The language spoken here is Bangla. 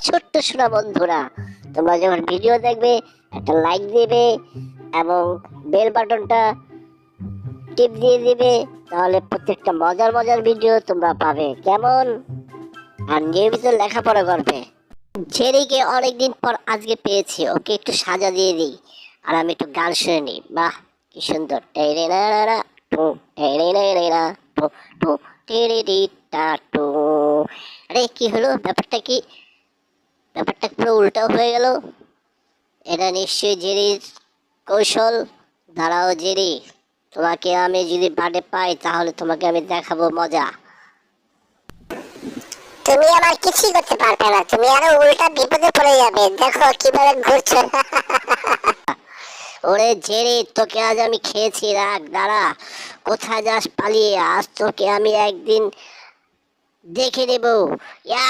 ছোট্ট সোনা বন্ধুরা, তোমরা যখন ভিডিও দেখবে একটা লাইক দিবে এবং বেল বাটনটা টিপ দিয়ে দিবে, তাহলে প্রত্যেকটা মজার মজার ভিডিও তোমরা পাবে। কেমন? আর নিয়মিত লেখাপড়া করবে। জেরিকে অনেকদিন পর আজকে পেয়েছি, ওকে একটু সাজা দিয়ে দিই আর আমি একটু গান শুনে নিই। বাহ, কি সুন্দর! টেরে না না না টু, টেরে না না না টু টু, টেরে টি টা টু। আরে কি হলো? ব্যাপারটা কি? ব্যাপারটা পুরো উল্টো হয়ে গেল। এটা নিশ্চয়ই জেরির কৌশল। দাঁড়াও জেরি, তোমাকে আমি যদি বাড়ে পাই তাহলে তোমাকে আমি দেখাবো মজা। তুমি আমার কিছুই করতে পারবে না, তুমি আরো উল্টা বিপদে পড়ে যাবে। দেখো কিভাবে ঘুরছো। ওরে জেরি, তোকে আজ আমি খেয়েছি, রাখ, দাঁড়া। কোথায় যাস পালিয়ে? আজ তোকে আমি একদিন দেখে নেবো। ইয়া!